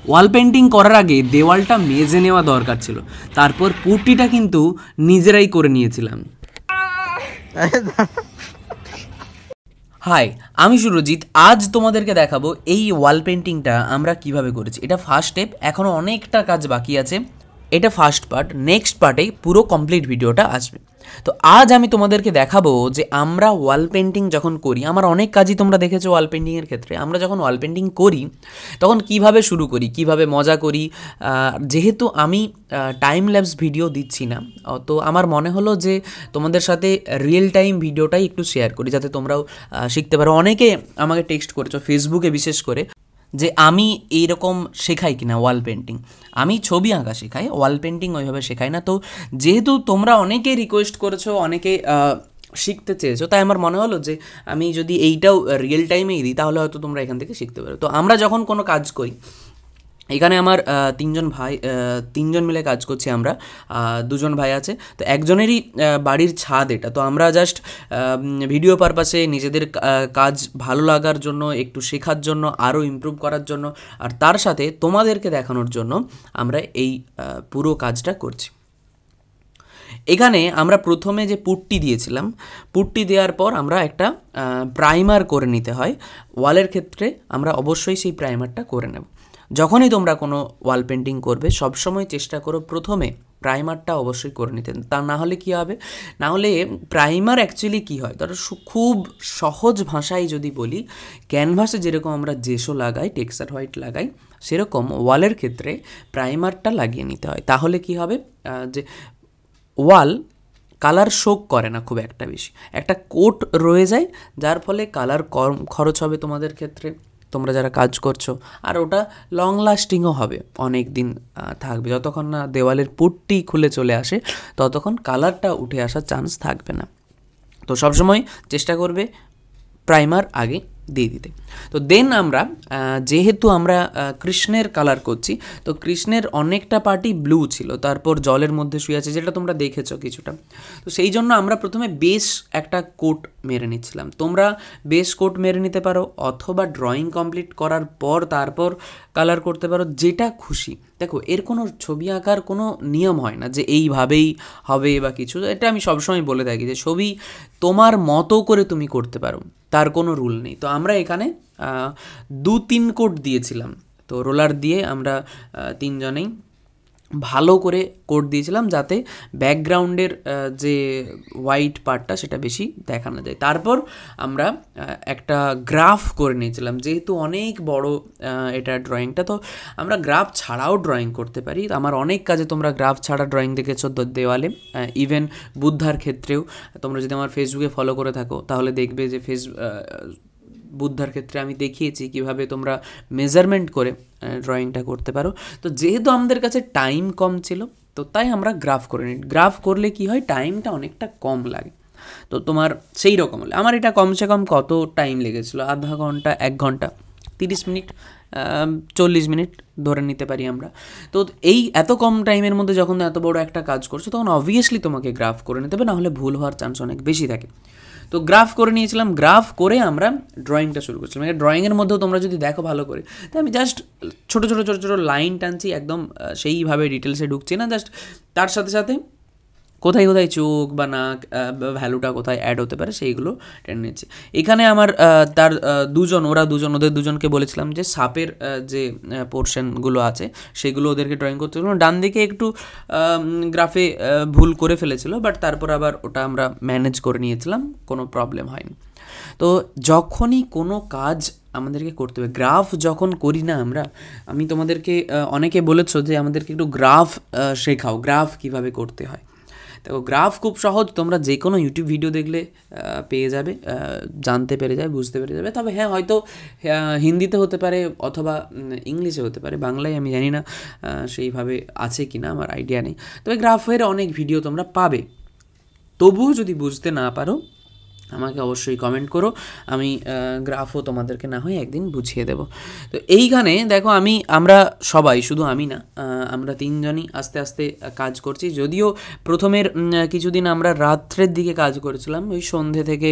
Wall painting করার আগে দেওয়ালটা মেজে নেওয়া দরকার ছিল, তারপর পুট্টিটা কিন্তু নিজেরাই করে নিয়েছিলাম। হাই, আমি সুরজিৎ। আজ তোমাদেরকে দেখাবো এই ওয়াল পেন্টিংটা আমরা কিভাবে করেছি। এটা ফার্স্ট স্টেপ, এখনও অনেকটা কাজ বাকি আছে। এটা ফার্স্ট পার্ট, নেক্সট পার্টে পুরো কমপ্লিট ভিডিওটা আসবে। তো আজ আমি তোমাদেরকে দেখাবো যে আমরা ওয়াল পেন্টিং যখন করি, আমার অনেক কাজই তোমরা দেখেছো ওয়াল পেন্টিংয়ের ক্ষেত্রে, আমরা যখন ওয়াল পেন্টিং করি তখন কিভাবে শুরু করি, কিভাবে মজা করি। যেহেতু আমি টাইম ল্যাপস ভিডিও দিচ্ছি না, তো আমার মনে হলো যে তোমাদের সাথে রিয়েল টাইম ভিডিওটাই একটু শেয়ার করি, যাতে তোমরাও শিখতে পারো। অনেকে আমাকে টেক্সট করেছো ফেসবুকে বিশেষ করে, যে আমি এইরকম শেখাই কিনা ওয়াল পেন্টিং। আমি ছবি আঁকা শেখাই, ওয়াল পেন্টিং ওইভাবে শেখাই না। তো যেহেতু তোমরা অনেকে রিকোয়েস্ট করেছো, অনেকে শিখতে চেয়েছো, তাই আমার মনে হলো যে আমি যদি এইটাও রিয়েল টাইমেই দিই তাহলে হয়তো তোমরা এখান থেকে শিখতে পারো। তো আমরা যখন কোনো কাজ করি, এখানে আমার তিনজন মিলে কাজ করছি আমরা, দুজন ভাই আছে। তো একজনেরই বাড়ির ছাদ এটা। তো আমরা জাস্ট ভিডিও পারপাসে নিজেদের কাজ ভালো লাগার জন্য, একটু শেখার জন্য, আরও ইমপ্রুভ করার জন্য, আর তার সাথে তোমাদেরকে দেখানোর জন্য আমরা এই পুরো কাজটা করছি। এখানে আমরা প্রথমে যে পুট্টি দিয়েছিলাম, পুট্টি দেওয়ার পর আমরা একটা প্রাইমার করে নিতে হয়। ওয়ালের ক্ষেত্রে আমরা অবশ্যই সেই প্রাইমারটা করে নেব। যখনই তোমরা কোনো ওয়াল পেন্টিং করবে সবসময় চেষ্টা করো প্রথমে প্রাইমারটা অবশ্যই করে নিতে। তা না হলে কী হবে, না হলে প্রাইমার অ্যাকচুয়ালি কী হয়, ধরো খুব সহজ ভাষায় যদি বলি, ক্যানভাসে যেরকম আমরা জেসো লাগাই, টেক্সচার হোয়াইট লাগাই, সেরকম ওয়ালের ক্ষেত্রে প্রাইমারটা লাগিয়ে নিতে হয়। তাহলে কি হবে, যে ওয়াল কালার শোক করে না খুব একটা বেশি, একটা কোট রয়ে যায়, যার ফলে কালার কম খরচ হবে তোমাদের ক্ষেত্রে, তোমরা যারা কাজ করছো, আর ওটা লং লাস্টিংও হবে, অনেক দিন থাকবে। যতক্ষণ না দেওয়ালের পুট্টি খুলে চলে আসে ততক্ষণ কালারটা উঠে আসার চান্স থাকবে না। তো সবসময় চেষ্টা করবে প্রাইমার আগে দিয়ে দিতে। তো দেন আমরা যেহেতু আমরা কৃষ্ণের কালার করছি, তো কৃষ্ণের অনেকটা পার্টি ব্লু ছিল, তারপর জলের মধ্যে শুয়ে আছে, যেটা তোমরা দেখেছো কিছুটা। তো সেই জন্য আমরা প্রথমে বেস একটা কোট মেরে নিচ্ছিলাম। তোমরা বেস কোট মেরে নিতে পারো, অথবা ড্রয়িং কমপ্লিট করার পর তারপর কালার করতে পারো, যেটা খুশি। দেখো, এর কোনো ছবি আঁকার কোনো নিয়ম হয় না যে এইভাবেই হবে বা কিছু। এটা আমি সবসময় বলে থাকি যে ছবি তোমার মতো করে তুমি করতে পারো, তার কোনো রুল নেই। তো আমরা এখানে 2-3 কোট দিয়েছিলাম। তো রোলার দিয়ে আমরা তিনজনেই ভালো করে কোট দিয়েছিলাম, যাতে ব্যাকগ্রাউন্ডের যে হোয়াইট পার্টটা সেটা বেশি দেখানো যায়। তারপর আমরা একটা গ্রাফ করে নিয়েছিলাম, যেহেতু অনেক বড় এটা ড্রয়িংটা, তো আমরা গ্রাফ ছাড়াও ড্রয়িং করতে পারি। আমার অনেক কাজে তোমরা গ্রাফ ছাড়া ড্রয়িং দেখেছো দেওয়ালে, ইভেন বুদ্ধার ক্ষেত্রেও। তোমরা যদি আমার ফেসবুকে ফলো করে থাকো তাহলে দেখবে যে বুদ্ধার ক্ষেত্রে আমি দেখিয়েছি কীভাবে তোমরা মেজারমেন্ট করে ড্রয়িংটা করতে পারো। তো যেহেতু আমাদের কাছে টাইম কম ছিল, তো তাই আমরা গ্রাফ করে নিই। গ্রাফ করলে কি হয়, টাইমটা অনেকটা কম লাগে। তো তোমার সেই রকম হলে, আমার এটা কমসে কম কত টাইম লেগেছিলো, আধা ঘন্টা, 1 ঘন্টা, 30 মিনিট, 40 মিনিট ধরে নিতে পারি আমরা। তো এই এত কম টাইমের মধ্যে যখন এত বড় একটা কাজ করছো, তখন অবভিয়াসলি তোমাকে গ্রাফ করে নিতে হবে, নাহলে ভুল হওয়ার চান্স অনেক বেশি থাকে। তো গ্রাফ করে নিয়েছিলাম, গ্রাফ করে আমরা ড্রয়িংটা শুরু করছিলাম। ড্রয়িংয়ের মধ্যেও তোমরা যদি দেখো ভালো করে, তো আমি জাস্ট ছোটো ছোটো ছোটো ছোটো লাইন টানছি, একদম সেইভাবে ডিটেলসে ঢুকছি না, জাস্ট তার সাথে সাথে কোথায় কোথায় চোখ বা নাক, ভ্যালুটা কোথায় অ্যাড হতে পারে সেইগুলো টেনে নিচ্ছি। এখানে আমার ওদের দুজনকে বলেছিলাম যে সাপের যে পোর্শনগুলো আছে সেগুলো ওদেরকে ড্রয়িং করতে হলো। ডান দিকে একটু গ্রাফে ভুল করে ফেলেছিল, বাট তারপর আবার ওটা আমরা ম্যানেজ করে নিয়েছিলাম, কোনো প্রবলেম হয়নি। তো যখনই কোনো কাজ আমাদেরকে করতে হবে, গ্রাফ যখন করি না আমরা, আমি তোমাদেরকে অনেকে বলেছো যে আমাদেরকে একটু গ্রাফ শেখাও, গ্রাফ কিভাবে করতে হয়। তো গ্রাফ খুব সহজ, তোমরা যে কোনো ইউটিউব ভিডিও দেখলে পেয়ে যাবে, জানতে পেরে যাবে, বুঝতে পেরে যাবে। তবে হ্যাঁ, হয়তো হিন্দিতে হতে পারে অথবা ইংলিশে হতে পারে, বাংলায় আমি জানি না সেইভাবে আছে কি না, আমার আইডিয়া নেই। তবে গ্রাফের অনেক ভিডিও তোমরা পাবে। তবুও যদি বুঝতে না পারো আমাকে অবশ্যই কমেন্ট করো, আমি গ্রাফও তোমাদেরকে না হয় একদিন বুঝিয়ে দেব। তো এইখানে দেখো, আমরা সবাই, শুধু আমি না, আমরা তিনজনই আস্তে আস্তে কাজ করছি। যদিও প্রথমের কিছুদিন আমরা রাত্রের দিকে কাজ করেছিলাম, ওই সন্ধে থেকে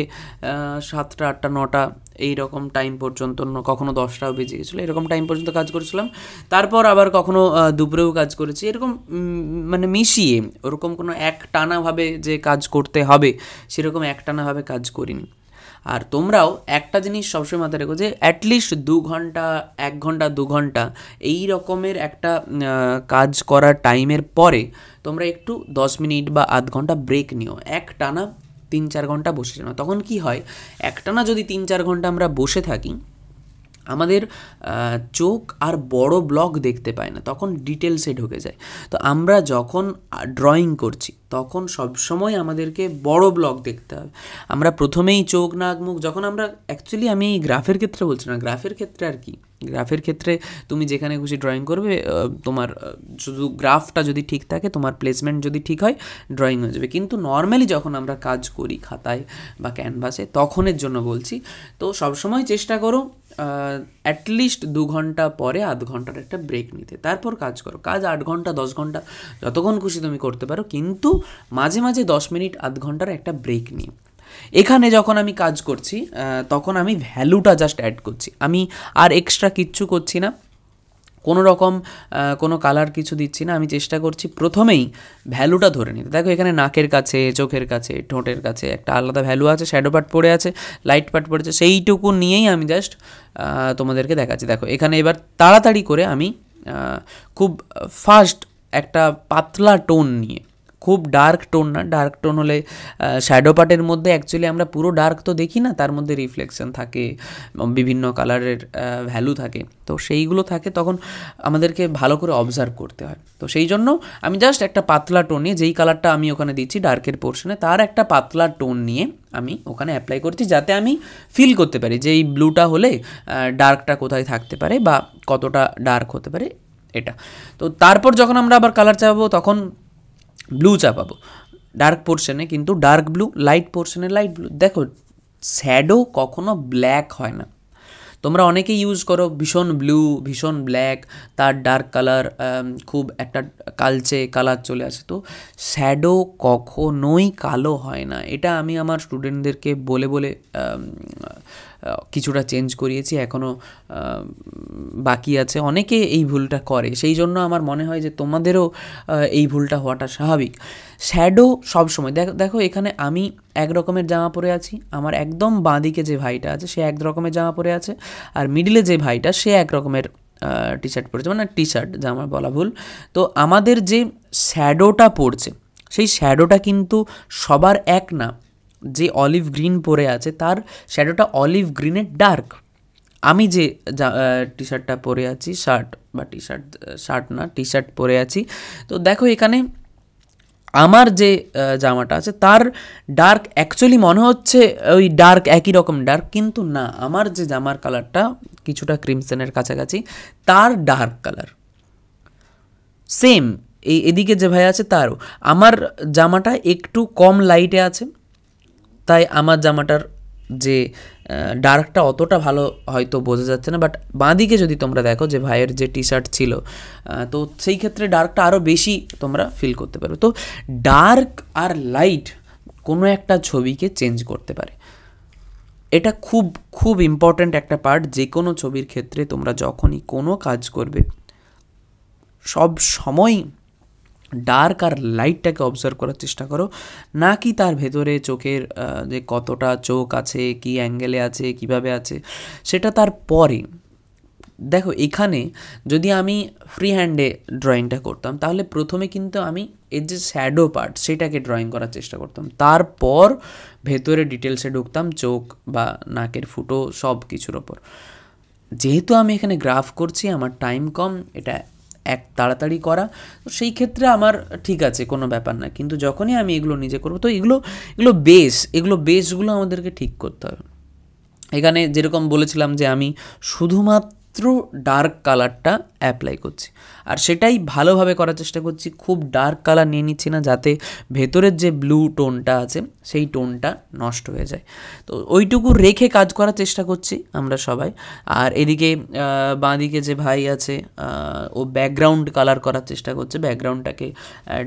7টা 8টা 9টা এই রকম টাইম পর্যন্ত, কখনো 10টাও বেজে গেছিলো, এরকম টাইম পর্যন্ত কাজ করেছিলাম। তারপর আবার কখনো দুপুরেও কাজ করেছি, এরকম মানে মিশিয়ে, ওরকম কোনো একটানাভাবে যে কাজ করতে হবে সেরকম একটানাভাবে কাজ করিনি। আর তোমরাও একটা জিনিস সবসময় মাথায় রেখো যে অ্যাটলিস্ট 2 ঘন্টা, 1 ঘন্টা, 2 ঘন্টা এই রকমের একটা কাজ করার টাইমের পরে তোমরা একটু 10 মিনিট বা আধ ঘন্টা ব্রেক নিও। একটানা 3-4 ঘন্টা বসে যাও। তখন কি হয়, একটানা যদি 3-4 ঘন্টা আমরা বসে থাকি, আমাদের চোখ আর বড় ব্লক দেখতে পায় না, তখন ডিটেলসে ঢুকে যায়। তো আমরা যখন ড্রয়িং করছি তখন সবসময় আমাদেরকে বড় ব্লক দেখতে হবে। আমরা প্রথমেই চোখ, নাক, মুখ, যখন আমরা অ্যাকচুয়ালি আমি এই গ্রাফের ক্ষেত্রে বলছি না, গ্রাফের ক্ষেত্রে আর কি, গ্রাফের ক্ষেত্রে তুমি যেখানে খুশি ড্রয়িং করবে, তোমার শুধু গ্রাফটা যদি ঠিক থাকে, তোমার প্লেসমেন্ট যদি ঠিক হয়, ড্রয়িং হয়ে যাবে। কিন্তু নর্মালি যখন আমরা কাজ করি খাতায় বা ক্যানভাসে, তখনের জন্য বলছি। তো সবসময় চেষ্টা করো অ্যাটলিস্ট 2 ঘন্টা পরে আধ ঘন্টার একটা ব্রেক নিতে, তারপর কাজ করো। কাজ 8 ঘন্টা 10 ঘন্টা যতক্ষণ খুশি তুমি করতে পারো, কিন্তু মাঝে মাঝে 10 মিনিট আধ ঘন্টার একটা ব্রেক নিয়ে। এখানে যখন আমি কাজ করছি তখন আমি ভ্যালুটা জাস্ট অ্যাড করছি, আমি আর এক্সট্রা কিচ্ছু করছি না, কোনো রকম কোনো কালার কিছু দিচ্ছি না। আমি চেষ্টা করছি প্রথমেই ভ্যালুটা ধরে নিতে। দেখো এখানে নাকের কাছে, চোখের কাছে, ঠোঁটের কাছে একটা আলাদা ভ্যালু আছে, শ্যাডো পার্ট পড়ে আছে, লাইট পার্ট পড়েছে, সেইটুকু নিয়েই আমি জাস্ট তোমাদেরকে দেখাচ্ছি। দেখো এখানে এবার তাড়াতাড়ি করে আমি খুব ফাস্ট একটা পাতলা টোন নিয়ে, খুব ডার্ক টোন না, ডার্ক টোন হলে শ্যাডো পার্টের মধ্যে অ্যাকচুয়ালি আমরা পুরো ডার্ক তো দেখি না, তার মধ্যে রিফ্লেকশন থাকে, বিভিন্ন কালারের ভ্যালু থাকে, তো সেইগুলো থাকে, তখন আমাদেরকে ভালো করে অবজার্ভ করতে হয়। তো সেই জন্য আমি জাস্ট একটা পাতলা টোন নিয়ে, যেই কালারটা আমি ওখানে দিচ্ছি ডার্কের পোর্শনে, তার একটা পাতলা টোন নিয়ে আমি ওখানে অ্যাপ্লাই করছি, যাতে আমি ফিল করতে পারি যে এই ব্লুটা হলে ডার্কটা কোথায় থাকতে পারে বা কতটা ডার্ক হতে পারে এটা। তো তারপর যখন আমরা আবার কালার চাপাবো, তখন ব্লু চাপাবো ডার্ক পোর্শনে, কিন্তু ডার্ক ব্লু, লাইট পোর্শনে লাইট ব্লু। দেখো শ্যাডো কখনো ব্ল্যাক হয় না। তোমরা অনেকে ইউজ করো ভীষণ ব্লু, ভীষণ ব্ল্যাক, তার ডার্ক কালার খুব একটা কালচে কালার চলে আসে। তো শ্যাডো কখনোই কালো হয় না, এটা আমি আমার স্টুডেন্টদেরকে বলে বলে কিছুটা চেঞ্জ করিয়েছি, এখনও বাকি আছে। অনেকে এই ভুলটা করে, সেই জন্য আমার মনে হয় যে তোমাদেরও এই ভুলটা হওয়াটা স্বাভাবিক। শ্যাডো সবসময় দেখো এখানে আমি এক রকমের জামা পরে আছি, আমার একদম বাঁদিকে যে ভাইটা আছে সে এক রকমের জামা পরে আছে, আর মিডিলে যে ভাইটা সে এক রকমের টি শার্ট পরেছে, মানে টি শার্ট, জামা বলা ভুল। তো আমাদের যে শ্যাডোটা পড়ছে, সেই শ্যাডোটা কিন্তু সবার এক না। যে অলিভ গ্রিন পরে আছে তার শ্যাডোটা অলিভ গ্রিনের ডার্ক। আমি যে টি শার্টটা পরে আছি, শার্ট বা টি শার্ট, শার্ট না টি শার্ট পরে আছি, তো দেখো এখানে আমার যে জামাটা আছে তার ডার্ক অ্যাকচুয়ালি মনে হচ্ছে ওই ডার্ক একই রকম ডার্ক, কিন্তু না, আমার যে জামার কালারটা কিছুটা ক্রিমসনের কাছাকাছি, তার ডার্ক কালার সেম। এদিকে যে ভাই আছে তারও, আমার জামাটা একটু কম লাইটে আছে, তাই আমার জামাটার যে ডার্কটা অতটা ভালো হয়তো বোঝা যাচ্ছে না। বাট বাঁদিকে যদি তোমরা দেখো যে ভাইয়ের যে টি শার্ট ছিল, তো সেই ক্ষেত্রে ডার্কটা আরও বেশি তোমরা ফিল করতে পারবে। তো ডার্ক আর লাইট কোনো একটা ছবিকে চেঞ্জ করতে পারে, এটা খুব খুব ইম্পর্ট্যান্ট একটা পার্ট। যে কোনো ছবির ক্ষেত্রে তোমরা যখনই কোনো কাজ করবে, সব সময় ডার্ক আর লাইটটাকে অবজার্ভ করার চেষ্টা করো, না কি তার ভেতরে চোখের যে কতটা চোখ আছে, কি অ্যাঙ্গেলে আছে, কিভাবে আছে, সেটা তার পরে। দেখো এখানে যদি আমি ফ্রি হ্যান্ডে ড্রয়িংটা করতাম, তাহলে প্রথমে কিন্তু আমি এর যে শ্যাডো পার্ট সেটাকে ড্রয়িং করার চেষ্টা করতাম, তারপর ভেতরে ডিটেলসে ঢুকতাম চোখ বা নাকের ফুটো সব কিছুর ওপর। যেহেতু আমি এখানে গ্রাফ করছি, আমার টাইম কম, এটা এক তাড়াতাড়ি করা, তো সেই ক্ষেত্রে আমার ঠিক আছে, কোনো ব্যাপার না। কিন্তু যখনই আমি এগুলো নিজে করবো, তো এগুলো বেসগুলো আমাদেরকে ঠিক করতে হবে। এখানে যেরকম বলেছিলাম যে আমি শুধুমাত্র ডার্ক কালারটা অ্যাপ্লাই করছি, আর সেটাই ভালোভাবে করার চেষ্টা করছি। খুব ডার্ক কালার নিয়ে নিচ্ছি না, যাতে ভেতরের যে ব্লু টোনটা আছে সেই টোনটা নষ্ট হয়ে যায়। তো ওইটুকু রেখে কাজ করার চেষ্টা করছি আমরা সবাই। আর এদিকে বাঁদিকে যে ভাই আছে ও ব্যাকগ্রাউন্ড কালার করার চেষ্টা করছে, ব্যাকগ্রাউন্ডটাকে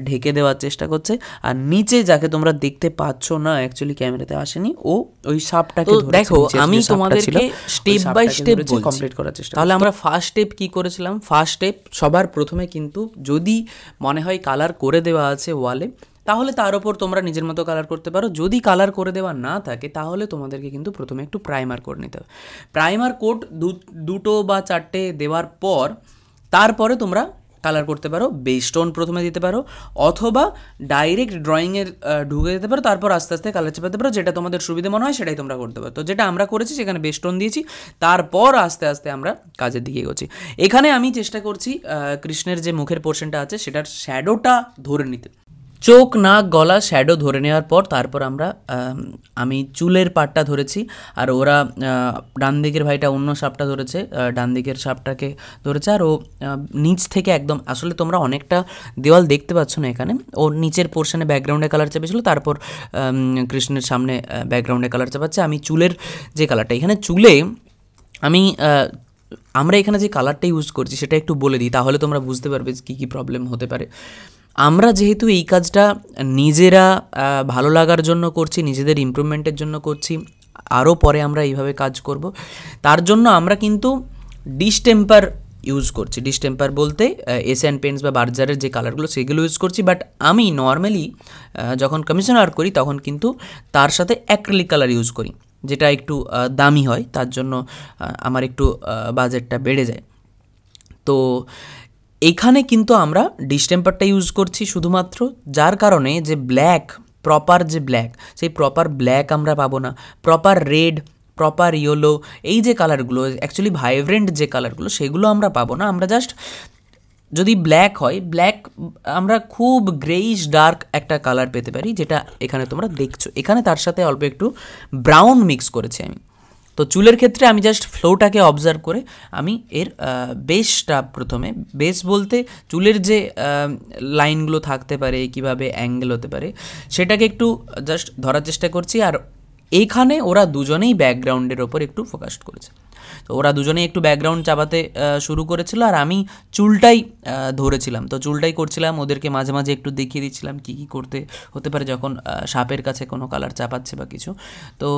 ঢেকে দেওয়ার চেষ্টা করছে। আর নিচে যাকে তোমরা দেখতে পাচ্ছ না, অ্যাকচুয়ালি ক্যামেরাতে আসেনি, ও ওই সাপটাকে দেখো। আমি তোমাদেরকে স্টেপ বাই স্টেপ কমপ্লিট করার চেষ্টা। তাহলে আমরা ফার্স্ট স্টেপ কী করেছিলাম? ফার্স্ট স্টেপ সবার প্রথমে কিন্তু যদি মনে হয় কালার করে দেওয়া আছে ওয়ালে, তাহলে তার ওপর তোমরা নিজের মতো কালার করতে পারো। যদি কালার করে দেওয়া না থাকে তাহলে তোমাদেরকে কিন্তু প্রথমে একটু প্রাইমার করে নিতে হবে। প্রাইমার কোট দুটো বা চারটে দেওয়ার পর তারপরে তোমরা কালার করতে পারো। বেস টোন প্রথমে দিতে পারো, অথবা ডাইরেক্ট ড্রয়িংয়ের ঢুকে দিতে পারো, তারপর আস্তে আস্তে কালার চাপাতে পারো। যেটা তোমাদের সুবিধা মনে হয় সেটাই তোমরা করতে পারো। তো যেটা আমরা করেছি, সেখানে বেস টোন দিয়েছি, তারপর আস্তে আস্তে আমরা কাজের দিকে এগোচ্ছি। এখানে আমি চেষ্টা করছি কৃষ্ণের যে মুখের পোর্শনটা আছে সেটার শ্যাডোটা ধরে নিতে। চোখ, নাক, গলা, শ্যাডো ধরে নেওয়ার পর তারপর আমি চুলের পাটটা ধরেছি, আর ওরা ডান দিকের ভাইটা অন্য সাপটা ধরেছে, ডান দিকের সাপটাকে ধরেছে। আর ও নিচ থেকে একদম, আসলে তোমরা অনেকটা দেওয়াল দেখতে পাচ্ছ না এখানে, ও নিচের পোর্শনে ব্যাকগ্রাউন্ডে কালার চাপেছিল, তারপর কৃষ্ণের সামনে ব্যাকগ্রাউন্ডে কালার চাপাচ্ছে। আমি চুলের যে কালারটা, এখানে চুলে আমরা এখানে যে কালারটা ইউজ করছি সেটা একটু বলে দিই, তাহলে তোমরা বুঝতে পারবে কী কী প্রবলেম হতে পারে। আমরা যেহেতু এই কাজটা নিজেরা ভালো লাগার জন্য করছি, নিজেদের ইমপ্রুভমেন্টের জন্য করছি, আরও পরে আমরা এইভাবে কাজ করব, তার জন্য আমরা কিন্তু ডিস্টেম্পার ইউজ করছি। ডিস্টেম্পার বলতে এশিয়ান পেন্টস বা বার্জারের যে কালারগুলো সেগুলো ইউজ করছি। বাট আমি নর্মালি যখন কমিশনার করি তখন কিন্তু তার সাথে অ্যাক্রিলিক কালার ইউজ করি, যেটা একটু দামি হয়, তার জন্য আমার একটু বাজেটটা বেড়ে যায়। তো এখানে কিন্তু আমরা ডিস্টেম্পারটা ইউজ করছি শুধুমাত্র, যার কারণে যে ব্ল্যাক, প্রপার যে ব্ল্যাক, সেই প্রপার ব্ল্যাক আমরা পাবো না। প্রপার রেড, প্রপার ইয়েলো, এই যে কালারগুলো অ্যাকচুয়ালি ভাইব্রেন্ট যে কালারগুলো, সেগুলো আমরা পাবো না। আমরা জাস্ট, যদি ব্ল্যাক হয়, ব্ল্যাক আমরা খুব গ্রেইশ ডার্ক একটা কালার পেতে পারি, যেটা এখানে তোমরা দেখছো। এখানে তার সাথে অল্প একটু ব্রাউন মিক্স করেছি আমি। তো চুলের ক্ষেত্রে আমি জাস্ট ফ্লোটাকে অবজার্ভ করে আমি এর বেসটা, প্রথমে বেস বলতে চুলের যে লাইনগুলো থাকতে পারে, কিভাবে অ্যাঙ্গেল হতে পারে, সেটাকে একটু জাস্ট ধরার চেষ্টা করছি। আর এইখানে ওরা দুজনেই ব্যাকগ্রাউন্ডের ওপর একটু ফোকাস করেছে। তো ওরা দুজনেই একটু ব্যাকগ্রাউন্ড চাপাতে শুরু করেছিল, আর আমি চুলটাই ধরেছিলাম। তো চুলটাই করছিলাম, ওদেরকে মাঝে মাঝে একটু দেখিয়ে দিচ্ছিলাম কী কী করতে হতে পারে যখন সাপের কাছে কোনো কালার চাপাচ্ছে বা কিছু, তো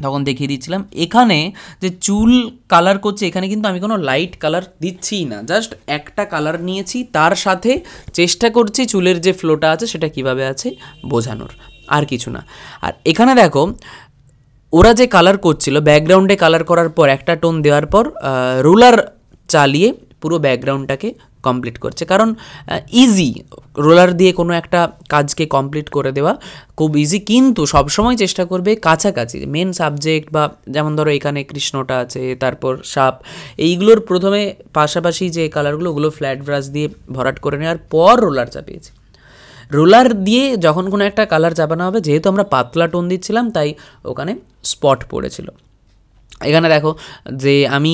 তখন দেখিয়ে দিচ্ছিলাম। এখানে যে চুল কালার করছে, এখানে কিন্তু আমি কোনো লাইট কালার দিচ্ছিই না, জাস্ট একটা কালার নিয়েছি, তার সাথে চেষ্টা করছি চুলের যে ফ্লোটা আছে সেটা কিভাবে আছে বোঝানোর, আর কিছু না। আর এখানে দেখো, ওরা যে কালার করছিল, ব্যাকগ্রাউন্ডে কালার করার পর একটা টোন দেওয়ার পর রোলার চালিয়ে পুরো ব্যাকগ্রাউন্ডটাকে কমপ্লিট করছে। কারণ ইজি, রোলার দিয়ে কোনো একটা কাজকে কমপ্লিট করে দেওয়া খুব ইজি, কিন্তু সবসময় চেষ্টা করবে কাছাকাছি মেন সাবজেক্ট, বা যেমন ধরো এখানে কৃষ্ণটা আছে, তারপর সাপ, এইগুলোর প্রথমে পাশাপাশি যে কালারগুলো, ওগুলো ফ্ল্যাট ব্রাশ দিয়ে ভরাট করে নেওয়ার পর রোলার চাপিয়েছি। রোলার দিয়ে যখন কোনো একটা কালার চাপানো হবে, যেহেতু আমরা পাতলা টোন দিচ্ছিলাম, তাই ওখানে স্পট পড়েছিল। এখানে দেখো যে আমি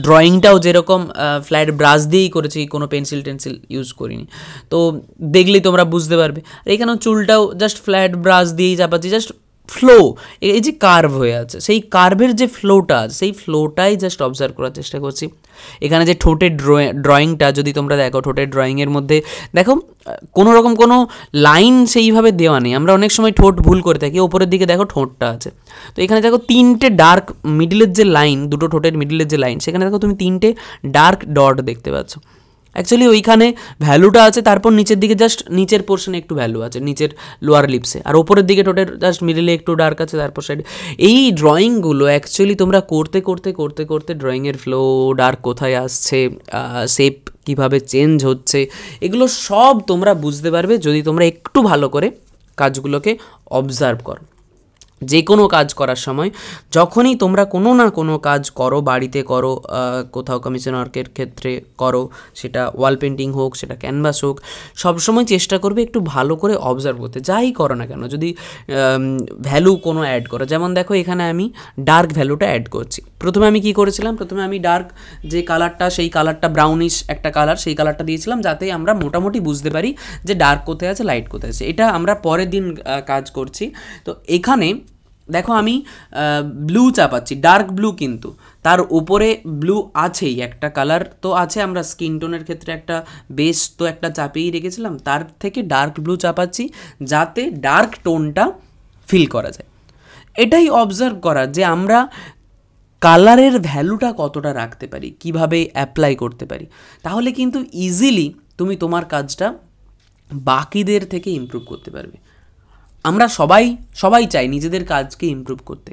ড্রয়িংটাও যেরকম ফ্ল্যাট ব্রাশ দিয়েই করেছি, কোনো পেন্সিল টেন্সিল ইউজ করিনি, তো দেখলেই তোমরা বুঝতে পারবে। আর এখানেও চুলটাও জাস্ট ফ্ল্যাট ব্রাশ দিয়েই চাপাচ্ছি, জাস্ট ফ্লো, এই যে কার্ভ হয়ে আছে, সেই কার্ভের যে ফ্লোটা আছে, সেই ফ্লোটাই জাস্ট অবজার্ভ করার চেষ্টা করছি। এখানে যে ঠোঁটের ড্রয়িংটা যদি তোমরা দেখো, ঠোঁটের ড্রয়িংয়ের মধ্যে দেখো কোনো রকম কোনো লাইন সেইভাবে দেওয়া নেই। আমরা অনেক সময় ঠোঁট ভুল করে থাকি, ওপরের দিকে দেখো ঠোঁটটা আছে, তো এখানে দেখো তিনটে ডার্ক মিডিলের যে লাইন, দুটো ঠোঁটের মিডিলের যে লাইন, সেখানে দেখো তুমি তিনটে ডার্ক ডট দেখতে পাচ্ছ। অ্যাকচুয়ালি ওইখানে ভ্যালুটা আছে, তারপর নিচের দিকে জাস্ট নিচের পোর্শনে একটু ভ্যালু আছে, নিচের লোয়ার লিপসে, আর ওপরের দিকে টোটের জাস্ট মিডিলে একটু ডার্ক আছে, তারপর সাইডে। এই ড্রয়িংগুলো অ্যাকচুয়ালি তোমরা করতে করতে করতে করতে ড্রয়িংয়ের ফ্লো, ডার্ক কোথায় আসছে, শেপ কীভাবে চেঞ্জ হচ্ছে, এগুলো সব তোমরা বুঝতে পারবে যদি তোমরা একটু ভালো করে কাজগুলোকে অবজার্ভ করো। যে কোনো কাজ করার সময় যখনই তোমরা কোনো না কোনো কাজ করো, বাড়িতে করো, কোথাও কমিশন ওয়ার্কের ক্ষেত্রে করো, সেটা ওয়াল পেন্টিং হোক, সেটা ক্যানভাস হোক, সবসময় চেষ্টা করবে একটু ভালো করে অবজার্ভ করতে, যাই করো না কেন। যদি ভ্যালু কোনো অ্যাড করো, যেমন দেখো এখানে আমি ডার্ক ভ্যালুটা অ্যাড করছি। প্রথমে আমি কি করেছিলাম, প্রথমে আমি ডার্ক যে কালারটা, সেই কালারটা ব্রাউনিশ একটা কালার, সেই কালারটা দিয়েছিলাম যাতে আমরা মোটামুটি বুঝতে পারি যে ডার্ক কোথায় আছে, লাইট কোথায় আছে। এটা আমরা পরের দিন কাজ করছি। তো এখানে দেখো আমি ব্লু চাপাচ্ছি, ডার্ক ব্লু, কিন্তু তার উপরে ব্লু আছেই, একটা কালার তো আছে, আমরা স্কিন টোনের ক্ষেত্রে একটা বেস তো একটা চাপিয়েই রেখেছিলাম, তার থেকে ডার্ক ব্লু চাপাচ্ছি যাতে ডার্ক টোনটা ফিল করা যায়। এটাই অবজার্ভ করা যে আমরা কালারের ভ্যালুটা কতটা রাখতে পারি, কিভাবে অ্যাপ্লাই করতে পারি, তাহলে কিন্তু ইজিলি তুমি তোমার কাজটা বাকিদের থেকে ইমপ্রুভ করতে পারবে। আমরা সবাই চাই নিজেদের কাজকে ইমপ্রুভ করতে,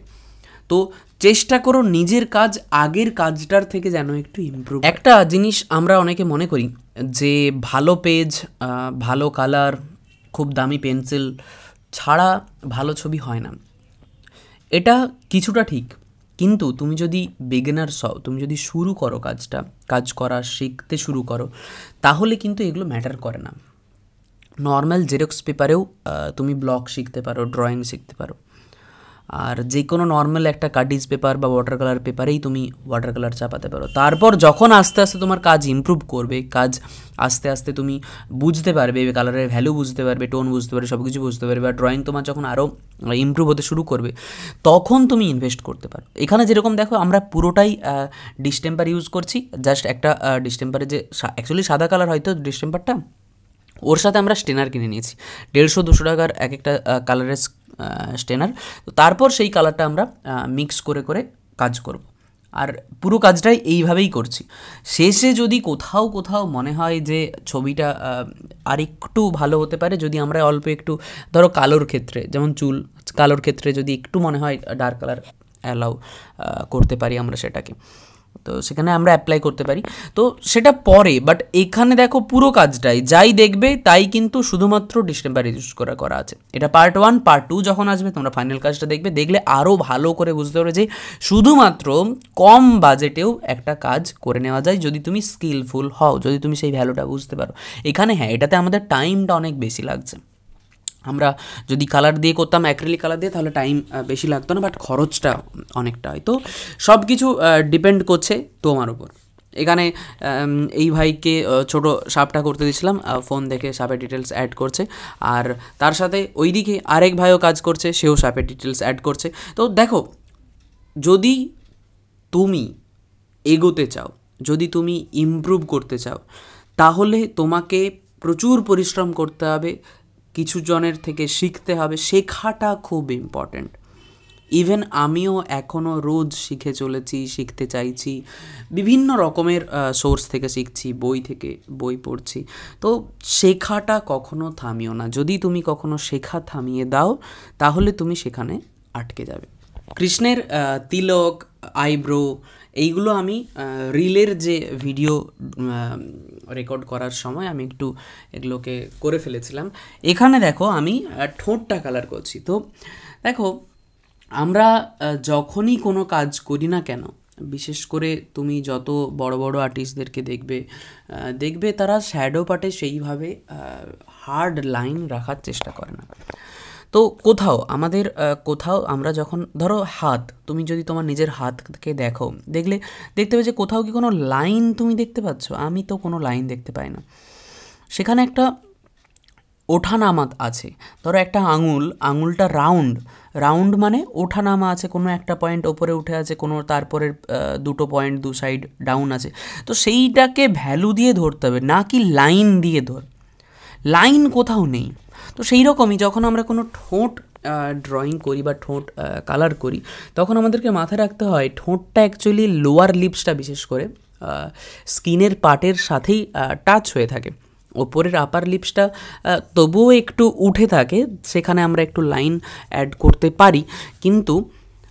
তো চেষ্টা করো নিজের কাজ আগের কাজটার থেকে যেন একটু ইমপ্রুভ। একটা জিনিস আমরা অনেকে মনে করি যে ভালো পেজ, ভালো কালার, খুব দামি পেন্সিল ছাড়া ভালো ছবি হয় না। এটা কিছুটা ঠিক, কিন্তু তুমি যদি বিগিনার্স হও, তুমি যদি শুরু করো কাজ করা শিখতে শুরু করো, তাহলে কিন্তু এগুলো ম্যাটার করে না। নর্মাল জেরক্স পেপারেও তুমি ব্লক শিখতে পারো, ড্রয়িং শিখতে পারো, আর যে কোনো নর্মাল একটা কার্টিজ পেপার বা ওয়াটার কালার পেপারেই তুমি ওয়াটার কালার চাপাতে পারো। তারপর যখন আস্তে আস্তে তোমার কাজ ইমপ্রুভ করবে, কাজ আস্তে আস্তে তুমি বুঝতে পারবে, কালারের ভ্যালু বুঝতে পারবে, টোন বুঝতে পারবে, সব কিছু বুঝতে পারবে, বা ড্রয়িং তোমার যখন আরও ইমপ্রুভ হতে শুরু করবে, তখন তুমি ইনভেস্ট করতে পারো। এখানে যেরকম দেখো আমরা পুরোটাই ডিস্টেম্পার ইউজ করছি, জাস্ট একটা ডিস্টেম্পারে যে অ্যাকচুয়ালি সাদা কালার হয়তো ডিস্টেম্পারটা, ওর সাথে আমরা স্টেনার কিনে নিয়েছি 150-200 টাকার এক একটা কালারের স্টেনার। তো তারপর সেই কালারটা আমরা মিক্স করে করে কাজ করব, আর পুরো কাজটাই এইভাবেই করছি। শেষে যদি কোথাও মনে হয় যে ছবিটা আর একটু ভালো হতে পারে, যদি আমরা অল্প একটু ধরো কালোর ক্ষেত্রে, যেমন চুল কালোর ক্ষেত্রে যদি একটু মনে হয় ডার্ক কালার অ্যালাউ করতে পারি আমরা সেটাকে, তো সেখানে আমরা অ্যাপ্লাই করতে পারি, তো সেটা পরে। বাট এখানে দেখো পুরো কাজটাই যাই দেখবে তাই কিন্তু শুধুমাত্র ডিস্টেম্পার ইউজ করা আছে। এটা পার্ট 1, পার্ট 2 যখন আসবে তোমরা ফাইনাল কাজটা দেখলে আরও ভালো করে বুঝতে পারবে যে শুধুমাত্র কম বাজেটেও একটা কাজ করে নেওয়া যায় যদি তুমি স্কিলফুল হও, যদি তুমি সেই ভ্যালুটা বুঝতে পারো। এখানে হ্যাঁ, এটাতে আমাদের টাইমটা অনেক বেশি লাগছে। আমরা যদি কালার দিয়ে করতাম, অ্যাক্রিলিক কালার দিয়ে, তাহলে টাইম বেশি লাগতো না, বাট খরচটা অনেকটা হয়। তো সব কিছু ডিপেন্ড করছে তোমার উপর। এখানে এই ভাইকে ছোট সাপটা করতে দিয়েছিলাম, ফোন দেখে সাপের ডিটেলস অ্যাড করছে, আর তার সাথে ওইদিকে আরেক ভাইও কাজ করছে, সেও সাপের ডিটেলস অ্যাড করছে। তো দেখো, যদি তুমি এগোতে চাও, যদি তুমি ইমপ্রুভ করতে চাও, তাহলে তোমাকে প্রচুর পরিশ্রম করতে হবে, কিছু জনের থেকে শিখতে হবে, শেখাটা খুব ইম্পর্ট্যান্ট। ইভেন আমিও এখনও রোজ শিখতে চাইছি, বিভিন্ন রকমের সোর্স থেকে শিখছি, বই পড়ছি। তো শেখাটা কখনো থামিও না, যদি তুমি কখনো শেখা থামিয়ে দাও তাহলে তুমি সেখানে আটকে যাবে। কৃষ্ণের তিলক, আইব্রো, এইগুলো আমি রিলের যে ভিডিও রেকর্ড করার সময় আমি একটু এগুলোকে করে ফেলেছিলাম। এখানে দেখো আমি ঠোঁটটা কালার করছি। তো দেখো, আমরা যখনই কোনো কাজ করি না কেন, বিশেষ করে তুমি যত বড় বড় আর্টিস্টদেরকে দেখবে তারা শ্যাডো পার্টে সেইভাবে হার্ড লাইন রাখার চেষ্টা করে না। তো কোথাও আমরা যখন ধরো হাত, তুমি যদি তোমার নিজের হাতকে দেখতে পাবে যে কোথাও কি কোনো লাইন তুমি দেখতে পাচ্ছ? আমি তো কোনো লাইন দেখতে পাই না। সেখানে একটা ওঠানামা আছে। ধরো একটা আঙুলটা রাউন্ড মানে ওঠানামা আছে, কোনো একটা পয়েন্ট ওপরে উঠে আছে, কোনো তারপরের দুটো পয়েন্ট দু সাইড ডাউন আছে। তো সেইটাকে ভ্যালু দিয়ে ধরতে হবে, না কি লাইন দিয়ে লাইন কোথাও নেই। তো সেই রকমই যখন আমরা কোনো ঠোঁট ড্রয়িং করি বা ঠোঁট কালার করি, তখন আমাদেরকে মাথায় রাখতে হয় ঠোঁটটা অ্যাকচুয়ালি লোয়ার লিপসটা বিশেষ করে স্কিনের পার্টের সাথেই টাচ হয়ে থাকে। ওপরের আপার লিপসটা তবুও একটু উঠে থাকে, সেখানে আমরা একটু লাইন অ্যাড করতে পারি, কিন্তু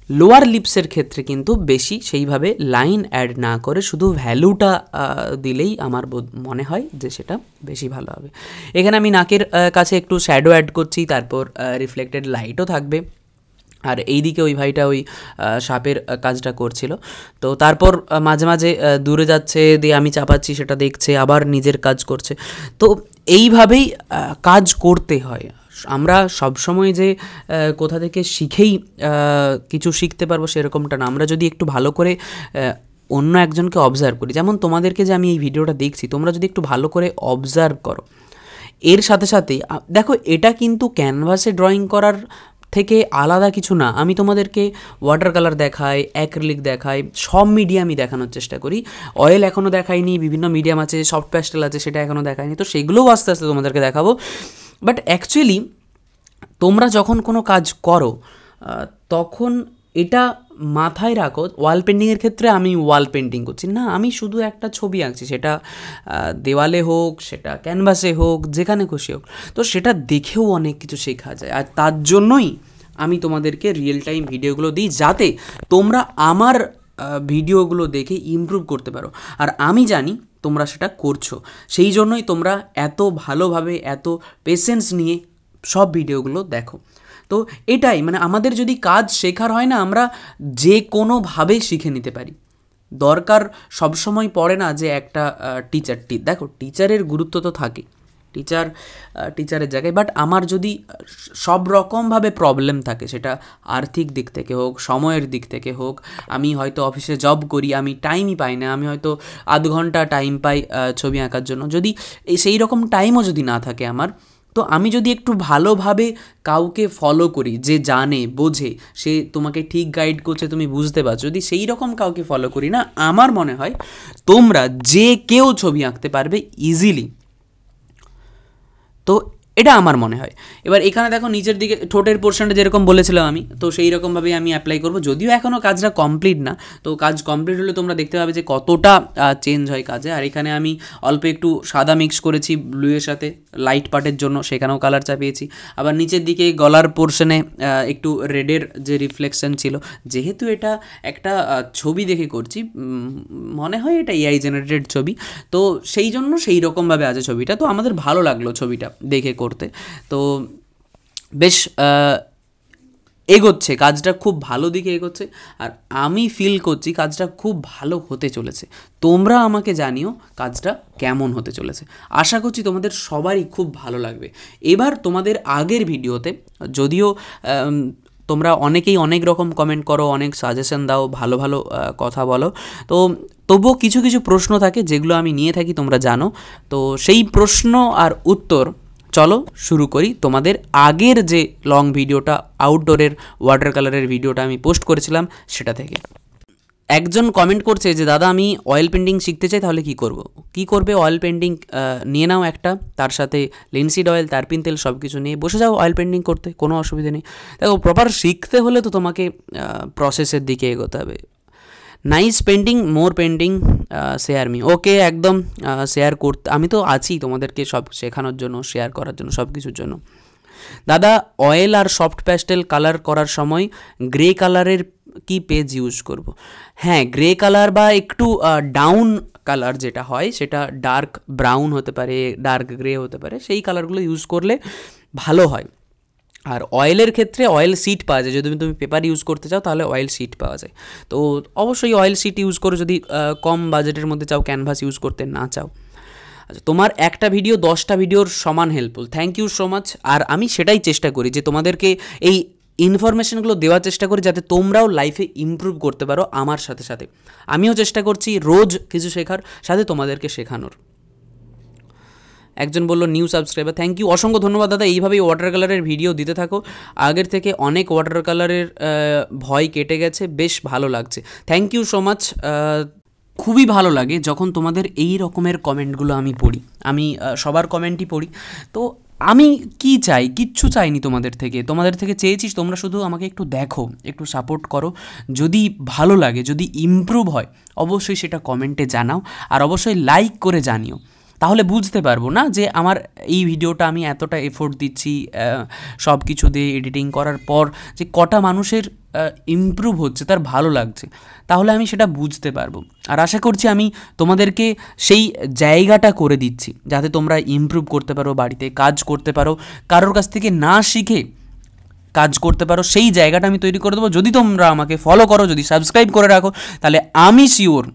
লোয়ার লিপসের ক্ষেত্রে কিন্তু বেশি সেইভাবে লাইন অ্যাড না করে শুধু ভ্যালুটা দিলেই আমার মনে হয় যে সেটা বেশি ভালো হবে। এখানে আমি নাকের কাছে একটু শ্যাডো অ্যাড করছি, তারপর রিফ্লেক্টেড লাইটও থাকবে, আর এইদিকে ওই ভাইটা ওই সাপের কাজটা করছিল। তো তারপর মাঝে মাঝে দূরে যাচ্ছে, দিয়ে আমি চাপাচ্ছি, সেটা দেখছে, আবার নিজের কাজ করছে। তো এইভাবেই কাজ করতে হয়। আমরা সবসময় যে কোথা থেকে শিখেই কিছু শিখতে পারবো সেরকমটা না। আমরা যদি একটু ভালো করে অন্য একজনকে অবজার্ভ করি, যেমন তোমাদেরকে যে আমি এই ভিডিওটা দেখছি, তোমরা যদি একটু ভালো করে অবজার্ভ করো, এর সাথে সাথে দেখো এটা কিন্তু ক্যানভাসে ড্রয়িং করার থেকে আলাদা কিছু না। আমি তোমাদেরকে ওয়াটার কালার দেখাই, অ্যাক্রিলিক দেখাই, সব মিডিয়ামই দেখানোর চেষ্টা করি। অয়েল এখনও দেখাইনি, বিভিন্ন মিডিয়াম আছে, সফট প্যাস্টেল আছে, সেটা এখনও দেখাইনি। তো সেগুলোও আস্তে আস্তে তোমাদেরকে দেখাবো। বাট অ্যাকচুয়ালি তোমরা যখন কোনো কাজ করো তখন এটা মাথায় রাখো, ওয়াল পেন্টিংয়ের ক্ষেত্রে আমি ওয়াল পেন্টিং করছি না, আমি শুধু একটা ছবি আঁকছি, সেটা দেওয়ালে হোক, সেটা ক্যানভাসে হোক, যেখানে খুশি হোক। তো সেটা দেখেও অনেক কিছু শেখা যায়। আর তার জন্যই আমি তোমাদেরকে রিয়েল টাইম ভিডিওগুলো দিই, যাতে তোমরা আমার ভিডিওগুলো দেখে ইমপ্রুভ করতে পারো। আর আমি জানি তোমরা সেটা করছো, সেই জন্যই তোমরা এত ভালোভাবে, এত পেশেন্স নিয়ে সব ভিডিওগুলো দেখো। তো এটাই মানে, আমাদের যদি কাজ শেখার হয় না, আমরা যে কোনোভাবে শিখে নিতে পারি। দরকার সবসময় পড়ে না যে একটা দেখো টিচারের গুরুত্ব তো থাকে, টিচারের জায়গায়। বাট আমার যদি সব রকমভাবে প্রবলেম থাকে, সেটা আর্থিক দিক থেকে হোক, সময়ের দিক থেকে হোক, আমি হয়তো অফিসে জব করি, আমি টাইমই পাই না, আমি হয়তো আধ ঘন্টা টাইম পাই ছবি আঁকার জন্য, যদি সেই রকম টাইমও যদি না থাকে আমার, তো আমি যদি একটু ভালোভাবে কাউকে ফলো করি, যে জানে বোঝে, সে তোমাকে ঠিক গাইড করছে, তুমি বুঝতে পারছো, যদি সেই রকম কাউকে ফলো করি না, আমার মনে হয় তোমরা যে কেউ ছবি আঁকতে পারবে ইজিলি। তো এটা আমার মনে হয়। এবার এখানে দেখো নিচের দিকে ঠোঁটের পোর্শনটা যেরকম বলেছিলাম আমি, তো সেই রকমভাবেই আমি অ্যাপ্লাই করব। যদিও এখনও কাজটা কমপ্লিট না, তো কাজ কমপ্লিট হলে তোমরা দেখতে পাবে যে কতটা চেঞ্জ হয় কাজে। আর এখানে আমি অল্প একটু সাদা মিক্স করেছি ব্লুয়ের সাথে লাইট পার্টের জন্য, সেখানেও কালার চাপিয়েছি। আবার নিচের দিকে গলার পোর্শনে একটু রেডের যে রিফ্লেকশন ছিল, যেহেতু এটা একটা ছবি দেখে করছি, মনে হয় এটা এআই জেনারেটেড ছবি, তো সেই জন্য সেই রকমভাবে আছে ছবিটা। তো আমাদের ভালো লাগলো ছবিটা দেখে করতে। তো বেশ এগোচ্ছে কাজটা, খুব ভালো দিকে এগোচ্ছে, আর আমি ফিল করছি কাজটা খুব ভালো হতে চলেছে। তোমরা আমাকে জানিও কাজটা কেমন হতে চলেছে। আশা করছি তোমাদের সবারই খুব ভালো লাগবে। এবার তোমাদের আগের ভিডিওতে, যদিও তোমরা অনেকেই অনেক রকম কমেন্ট করো, অনেক সাজেশন দাও, ভালো ভালো কথা বলো, তো তবুও কিছু কিছু প্রশ্ন থাকে যেগুলো আমি নিয়ে থাকি, তোমরা জানো। তো সেই প্রশ্ন আর উত্তর চলো শুরু করি। তোমাদের আগের যে লং ভিডিওটা, আউটডোরের ওয়াটার কালারের ভিডিওটা আমি পোস্ট করেছিলাম, সেটা থেকে একজন কমেন্ট করছে যে দাদা আমি অয়েল পেন্টিং শিখতে চাই, তাহলে কি করব? কি করবে? অয়েল পেন্টিং নিয়ে নাও একটা, তার সাথে লিনসিড অয়েল, তারপিন তেল, সব কিছু নিয়ে বসে যাও অয়েল পেন্টিং করতে, কোনো অসুবিধা নেই। দেখো প্রপার শিখতে হলে তো তোমাকে প্রসেসের দিকে এগোতে হবে। নাইস পেন্টিং, মোর পেন্টিং, শেয়ার মি। ওকে, একদম শেয়ার করতে আমি তো আছি তোমাদেরকে সব শেখানোর জন্য, শেয়ার করার জন্য, সব কিছুর জন্য। দাদা অয়েল আর সফট প্যাস্টেল কালার করার সময় গ্রে কালারের কি পেজ ইউজ করব? হ্যাঁ, গ্রে কালার বা একটু ডাউন কালার যেটা হয়, সেটা ডার্ক ব্রাউন হতে পারে, ডার্ক গ্রে হতে পারে, সেই কালারগুলো ইউজ করলে ভালো হয়। আর অয়েলের ক্ষেত্রে অয়েল শিট পাওয়া যায়, যদি তুমি পেপার ইউজ করতে চাও তাহলে অয়েল শিট পাওয়া যায়। তো অবশ্যই অয়েল শিট ইউজ করো যদি কম বাজেটের মধ্যে চাও, ক্যানভাস ইউজ করতে না চাও। আচ্ছা, তোমার একটা ভিডিও 10টা ভিডিওর সমান helpful, thank you so much. আর আমি সেটাই চেষ্টা করি যে তোমাদেরকে এই ইনফরমেশনগুলো দেওয়ার চেষ্টা করি, যাতে তোমরাও লাইফে ইমপ্রুভ করতে পারো আমার সাথে সাথে। আমিও চেষ্টা করছি রোজ কিছু শেখার, সাথে তোমাদেরকে শেখানোর। একজন বললো নিউ সাবস্ক্রাইবার, থ্যাংক ইউ, অসংখ্য ধন্যবাদ দাদা। এইভাবেই ওয়াটার কালারের ভিডিও দিতে থাকো, আগের থেকে অনেক ওয়াটার কালারের ভয় কেটে গেছে, বেশ ভালো লাগছে, থ্যাংক ইউ সো মাচ। খুবই ভালো লাগে যখন তোমাদের এই রকমের কমেন্টগুলো আমি পড়ি। আমি সবার কমেন্টই পড়ি। তো আমি কি চাই? কিচ্ছু চাইনি তোমাদের থেকে চেয়েছি তোমরা শুধু আমাকে একটু দেখো, একটু সাপোর্ট করো। যদি ভালো লাগে, যদি ইমপ্রুভ হয়, অবশ্যই সেটা কমেন্টে জানাও, আর অবশ্যই লাইক করে জানিও। তাহলে বুঝতে পারবো না যে আমার এই ভিডিওটা আমি এতটা এফোর্ট দিচ্ছি সব কিছু দিয়ে এডিটিং করার পর, যে কটা মানুষের ইমপ্রুভ হচ্ছে, তার ভালো লাগছে, তাহলে আমি সেটা বুঝতে পারবো। আর আশা করছি আমি তোমাদেরকে সেই জায়গাটা করে দিচ্ছি, যাতে তোমরা ইমপ্রুভ করতে পারো, বাড়িতে কাজ করতে পারো, কারোর কাছ থেকে না শিখে কাজ করতে পারো সেই জায়গাটা আমি তৈরি করে দেবো। যদি তোমরা আমাকে ফলো করো, যদি সাবস্ক্রাইব করে রাখো, তাহলে আমি শিওর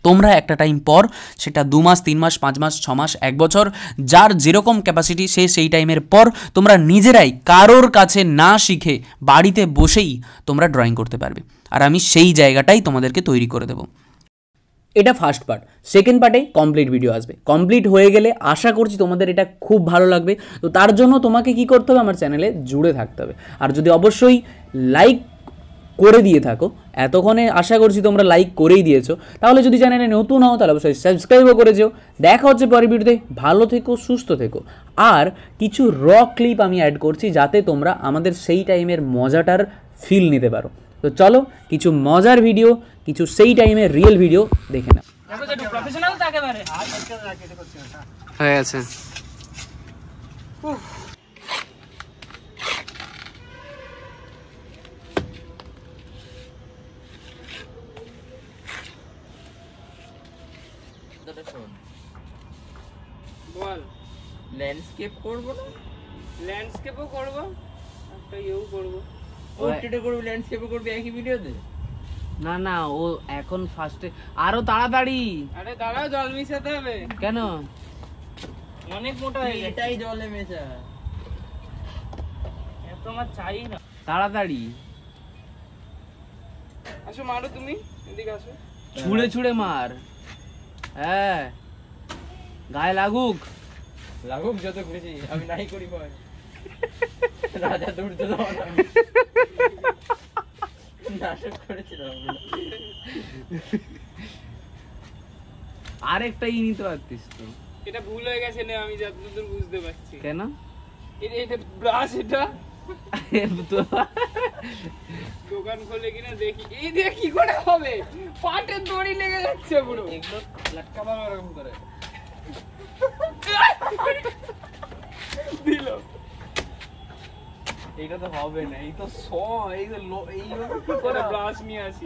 তোমরা একটা টাইম পর, সেটা 2 মাস 3 মাস 5 মাস 6 মাস 1 বছর, যার যেরকম ক্যাপাসিটি সেই টাইমের পর তোমরা নিজেরাই কারোর কাছে না শিখে বাড়িতে বসেই তোমরা ড্রয়িং করতে পারবে। আর আমি সেই জায়গাটাই তোমাদেরকে তৈরি করে দেবো। এটা ফার্স্ট পার্ট। সেকেন্ড পার্টে কমপ্লিট ভিডিও আসবে। কমপ্লিট হয়ে গেলে আশা করছি তোমাদের এটা খুব ভালো লাগবে। তো তার জন্য তোমাকে কি করতে হবে, আমার চ্যানেলে জুড়ে থাকতে হবে। আর যদি অবশ্যই লাইক করে দিয়ে থাকো, এতক্ষণে আশা করছি তোমরা লাইক করেই দিয়েছো, তাহলে যদি চ্যানেলে নতুন হও তাহলে অবশ্যই সাবস্ক্রাইবও করে যেও। দেখা হচ্ছে পরের ভিডিওতে। ভালো থেকো, সুস্থ থেকো। আর কিছু র ক্লিপ আমি অ্যাড করছি যাতে তোমরা আমাদের সেই টাইমের মজাটার ফিল নিতে পারো। তো চলো কিছু মজার ভিডিও, কিছু সেই টাইমের রিয়েল ভিডিও দেখে নাও। হয়ে গেছে। বল, ল্যান্ডস্কেপ করব না? ল্যান্ডস্কেপও করব, একটা ইয়েও করব। পোর্ট্রেটে করবি, ল্যান্ডস্কেপে করবি একই ভিডিওতে? না না, ও এখন ফার্স্টে আরো তাড়াতাড়ি। আরে দাঁড়াও, জল মিশাতে হবে। কেন? অনেক মোটা হয়ে গেছে। এটাই জলে মেশা। এত আমার চাই না। তাড়াতাড়ি আসো, মারো তুমি, এদিকে আসো। ছুঁড়ে ছুঁড়ে মার। হ্যাঁ, গায়ে লাগুক। লাগুক যত খুশি, আমি নাই করি ভয়। রাজা দুর্যোধন আমি নাটক করেছিলাম। আরেকটা ই নিতে পারতিস তো। এটা ভুল হয়ে গেছে না, আমি যতদূর বুঝতে পারছি। কেন? এটা ব্রাশ, এটা দোকান খোলে কিনা দেখি। এই দিয়ে কি করে হবে? পাটের দড়ি লেগে যাচ্ছে পুরো। এগুলো লটকাবানো এরকম করে দিল। এইটা তো হবে না, এই তো এই তো এইভাবে কি করে করে ব্রাশ নিয়ে আসি।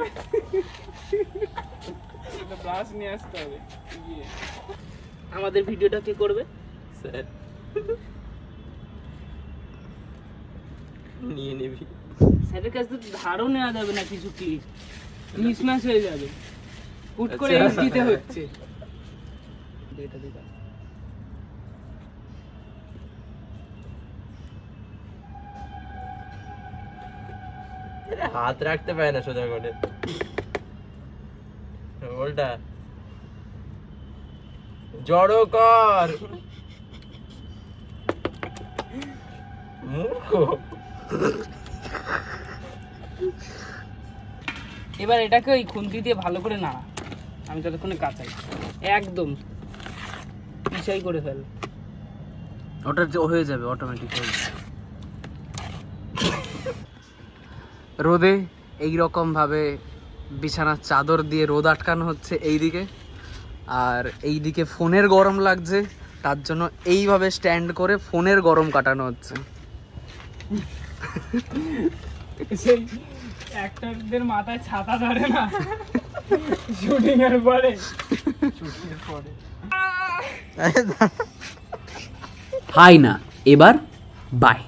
এটা ব্রাশ নিয়ে আসতে হবে। গিয়ে আমাদের ভিডিওটা কে করবে? স্যার নিয়ে নিবি। স্যারের কাছে তো ধারও নেওয়া যাবে না, কিছু ক্লিপ মিসম্যাচ হয়ে যাবে, হুট করে আচ্ছা। এস দিতে হচ্ছে। এটা দিতে হাত রাখতে পারে না সোজা করে, উল্টা জড়ো কর। মূর্খ। এবার এটাকে ওই খুন্তি দিয়ে ভালো করে নাড়া। আমি ততক্ষণে কাঁচাই একদম পিছাই করে ফেল। ওটা হয়ে যাবে অটোমেটিক। রোদে এইরকম ভাবে বিছানার চাদর দিয়ে রোদ আটকানো হচ্ছে এইদিকে, আর এইদিকে ফোনের গরম লাগছে, তার জন্য এইভাবে স্ট্যান্ড করে ফোনের গরম কাটানো হচ্ছে। সেই অ্যাক্টরদের মাথায় ছাতা ধরে না শুটিং এর পরে। হাই না, এবার বাই।